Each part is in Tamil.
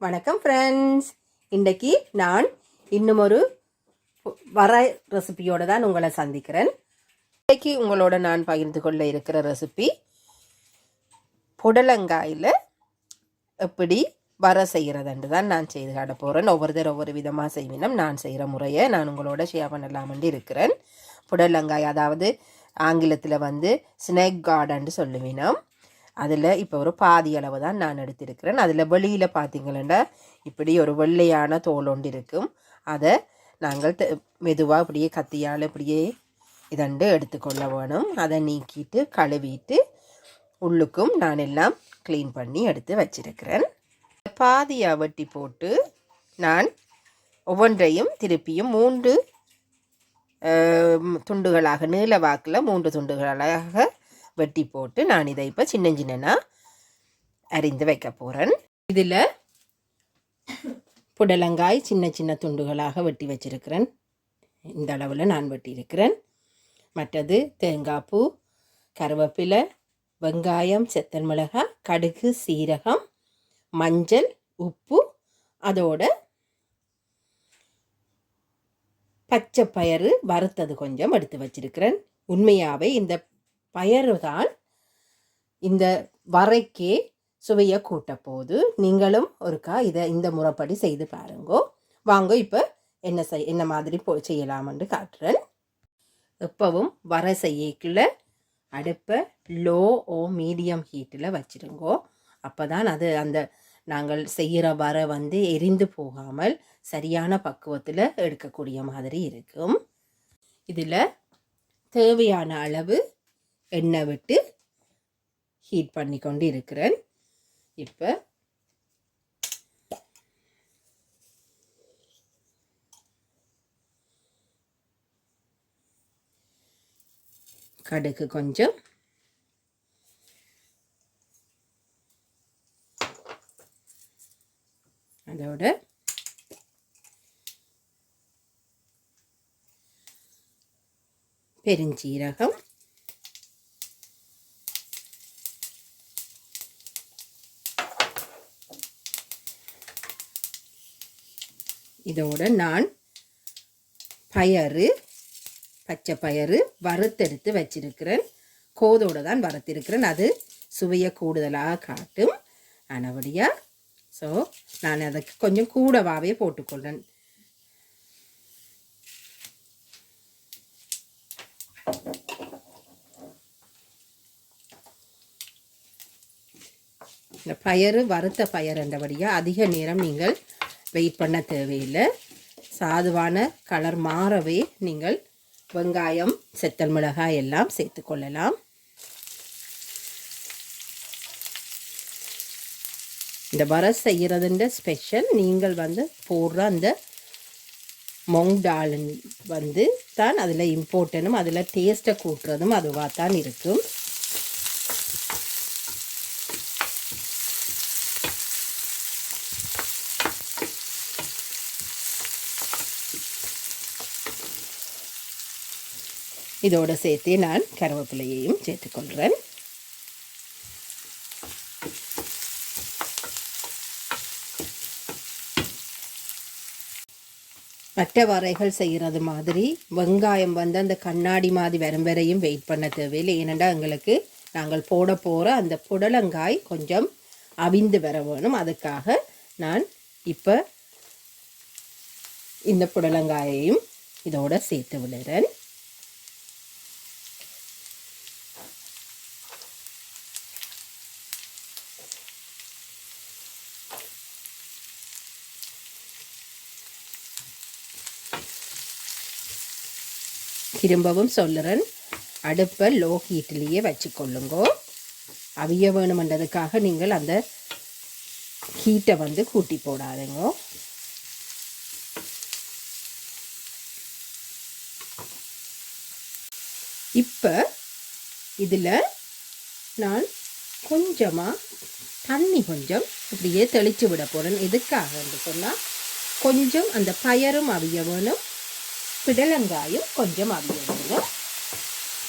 வணக்கம் ஃப்ரெண்ட்ஸ். இன்றைக்கி நான் இன்னும் ஒரு வர ரெசிபியோடு தான் உங்களை சந்திக்கிறேன். இன்றைக்கி உங்களோட நான் பகிர்ந்து கொள்ள இருக்கிற ரெசிபி புடலங்காயில் எப்படி வர செய்கிறதுன்று தான் நான் செய்து காட்ட போகிறேன். ஒவ்வொரு விதமாக செய்வினம். நான் செய்கிற முறையை நான் உங்களோட ஷேர் பண்ணலாம்னு இருக்கிறேன். புடலங்காய் அதாவது ஆங்கிலத்தில் ஸ்னேக் கார்டன்னு சொல்லுவினோம். அதில் இப்போ ஒரு பாதி அளவு தான் நான் எடுத்திருக்கிறேன். அதில் வெளியில் பார்த்திங்களா இப்படி ஒரு வெள்ளையான தோல் ஒன்று இருக்கும். அதை நாங்கள் மெதுவாக இப்படியே கத்தியால் இப்படியே இதண்டு எடுத்துக்கொள்ள வேணும். அதை நீக்கிட்டு கழுவிட்டு உள்ளுக்கும் நான் எல்லாம் க்ளீன் பண்ணி எடுத்து வச்சிருக்கிறேன். பாதியாக வெட்டி போட்டு நான் ஒவ்வொன்றையும் திருப்பியும் 3 துண்டுகளாக நீள வாக்கில் 3 துண்டுகளாக வெட்டி போட்டு நான் இதை இப்போ சின்ன அரிந்து வைக்க போகிறேன். இதில் புடலங்காய் சின்ன துண்டுகளாக வெட்டி வச்சிருக்கிறேன். இந்த அளவில் நான் வெட்டியிருக்கிறேன். மற்றது தேங்காய் பூ, கருவேப்பிலை, வெங்காயம், செத்தல் மிளகாய், கடுகு, சீரகம், மஞ்சள், உப்பு, அதோட பச்சை பயிறு வறுத்தது கொஞ்சம் எடுத்து வச்சிருக்கிறேன். உண்மையாகவே இந்த பயறு தான் இந்த வரைக்கே சுவையை கூட்ட போது. நீங்களும் ஒருக்கா இதை இந்த முறைப்படி செய்து பாருங்கோ. வாங்க இப்போ என்ன மாதிரி செய்யலாம்னு காட்டுறேன். எப்பவும் வர செய்யக்குள்ள அடுப்பை லோ ஓ மீடியம் ஹீட்டில் வச்சுருங்கோ. அப்போ தான் அது அந்த நாங்கள் செய்கிற வர எரிந்து போகாமல் சரியான பக்குவத்தில் எடுக்கக்கூடிய மாதிரி இருக்கும். இதில் தேவையான அளவு எண்ணெய் விட்டு ஹீட் பண்ணி கொண்டு இருக்கிறேன். இப்போ கடுகு கொஞ்சம், அதோட பெருஞ்சீரகம், இதோட நான் பச்சை பயறு வறுத்தெடுத்து வச்சிருக்கிறேன். கோதோடு தான் வறுத்திருக்கிறேன். அது சுவையை கூடுதலாக காட்டும். ஆனபடியாக ஸோ நான் அதுக்கு கொஞ்சம் கூடவாகவே போட்டுக்கொள்கிறேன். இந்த பயறு வறுத்த பயறுன்றபடியாக அதிக நேரம் நீங்கள் வெயிட் பண்ண தேவையில்லை. சாதுவான கலர் மாறவே நீங்கள் வெங்காயம், செத்தல் மிளகாய் எல்லாம் சேர்த்து கொள்ளலாம். இந்த வர செய்கிறதுன்ற ஸ்பெஷல் நீங்கள் போடுற அந்த மொங் டால் தான் அதில் இம்பார்ட்டனும் அதில் டேஸ்ட்டை கூட்டுறதும் அதுவாக தான் இருக்கும். இதோடு சேர்த்து நான் கருவேப்பிலையையும் சேர்த்துக்கொள்கிறேன். மற்ற வரைகள் செய்கிறது மாதிரி வெங்காயம் அந்த கண்ணாடி மாதிரி வரும் வரையும் வெயிட் பண்ண தேவையில்லை. ஏனெண்டா எங்களுக்கு நாங்கள் போட போகிற அந்த புடலங்காய் கொஞ்சம் அவிந்து வர வேணும். அதுக்காக நான் இப்போ இந்த புடலங்காயையும் இதோட சேர்த்து விடுறேன். திரும்பவும் சொல்லுறேன், அடுப்பை லோ ஹீட்லேயே வச்சுக்கொள்ளுங்கோ. அவிய வேணுமென்றதுக்காக நீங்கள் அந்த ஹீட்டை கூட்டி போடாதீங்க. இப்போ இதில் நான் கொஞ்சமாக தண்ணி கொஞ்சம் இப்படியே தெளித்து விட போகிறேன். எதுக்காக சொன்னால் கொஞ்சம் அந்த பயரும் அவிய வேணும், புடலங்காயும் கொஞ்சம் அவிய வேணும்.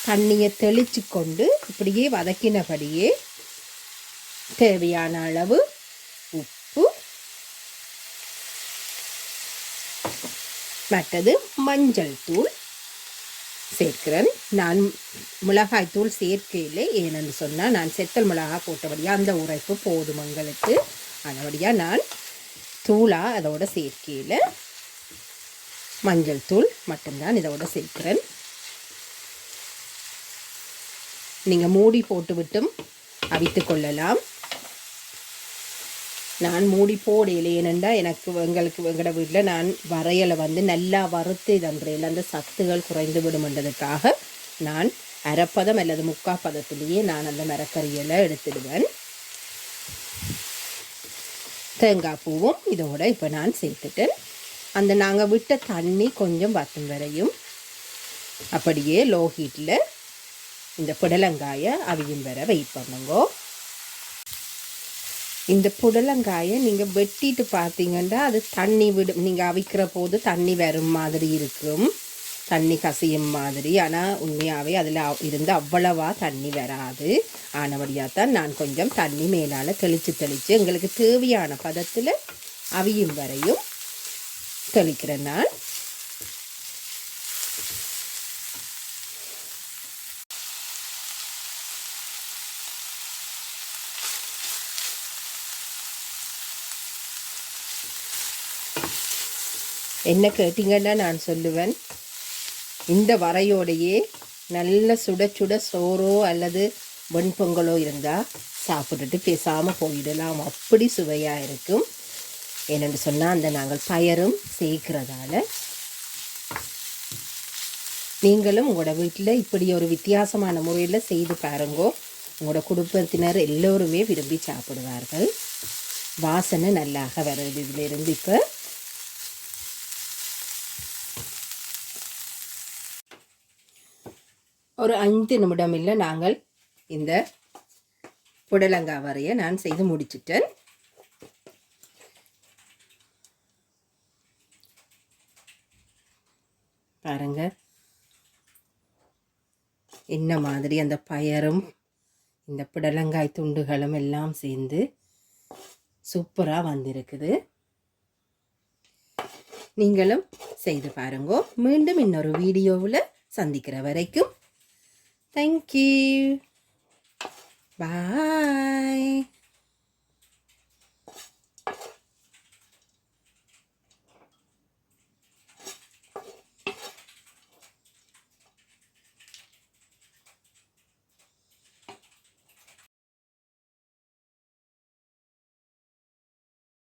தண்ணியை தெளித்து கொண்டு இப்படியே வதக்கினபடியே தேவையான அளவு உப்பு, மற்றது மஞ்சள் தூள் சேர்க்கிறேன். நான் மிளகாய் தூள் சேர்க்கையில் ஏனென்று சொன்னால் நான் செத்தல் மிளகாய் போட்டபடியாக அந்த உரைப்பு போதும் எங்களுக்கு. அதபடியாக நான் தூளாக அதோட சேர்க்கையில் மஞ்சள் தூள் மட்டும்தான் இதோட சேர்க்கிறேன். நீங்கள் மூடி போட்டு விட்டும் அவித்து கொள்ளலாம். நான் மூடி போடையில ஏனெண்டா எங்களோட வீட்டில் நான் வரையலை நல்லா வறுத்து இதன்றையில் அந்த சத்துகள் குறைந்து விடுமென்றதுக்காக நான் அரைப்பதம் அல்லது முக்கால் பதத்திலேயே நான் அந்த மரக்கறியலை எடுத்துடுவேன். தேங்காய் பூவும் இதோட இப்போ நான் சேர்த்துட்டேன். அந்த நாங்கள் விட்ட தண்ணி கொஞ்சம் வற்றும் வரையும் அப்படியே லோ ஹீட்டில் இந்த புடலங்காயை அவியும் வர வெயிட் பண்ணுங்கோ. இந்த புடலங்காயை நீங்கள் வெட்டிட்டு பார்த்தீங்கன்னா அது தண்ணி விடும். நீங்கள் அவிக்கிற போது தண்ணி வரும் மாதிரி இருக்கும், தண்ணி கசியும் மாதிரி. ஆனால் உண்மையாகவே அதில் இருந்து அவ்வளவா தண்ணி வராது. ஆனபடியாக தான் நான் கொஞ்சம் தண்ணி மேலால் தெளித்து எங்களுக்கு தேவையான பதத்தில் அவியும் வரையும் தெளிக்கிறேன் நான். என்ன கேட்டிங்கன்னா நான் சொல்லுவேன், இந்த வரையோடையே நல்ல சுட சுட சோறோ அல்லது வெண்பொங்கலோ இருந்தால் சாப்பிட்டுட்டு பேசாமல் போயிடலாம். அப்படி சுவையாக இருக்கும். ஏனென்று சொன்னால் அந்த நாங்கள் பயரும் சேர்க்கிறதால. நீங்களும் உங்களோட வீட்டில் இப்படி ஒரு வித்தியாசமான முறையில் செய்து பாருங்கோ. உங்களோட குடும்பத்தினர் எல்லோருமே விரும்பி சாப்பிடுவார்கள். வாசனை நல்லாக வருது இதிலிருந்து. இப்போ ஒரு 5 நிமிடம் இல்லை நாங்கள் இந்த புடலங்காய் வரையை நான் செய்து முடிச்சிட்டேன். பாருங்க என்ன மாதிரி அந்த பயரும் இந்த புடலங்காய் துண்டுகளும் எல்லாம் சேர்ந்து சூப்பராக வந்திருக்குது. நீங்களும் செய்து பாருங்கோ. மீண்டும் இன்னொரு வீடியோவில் சந்திக்கிற வரைக்கும் Thank you. Bye.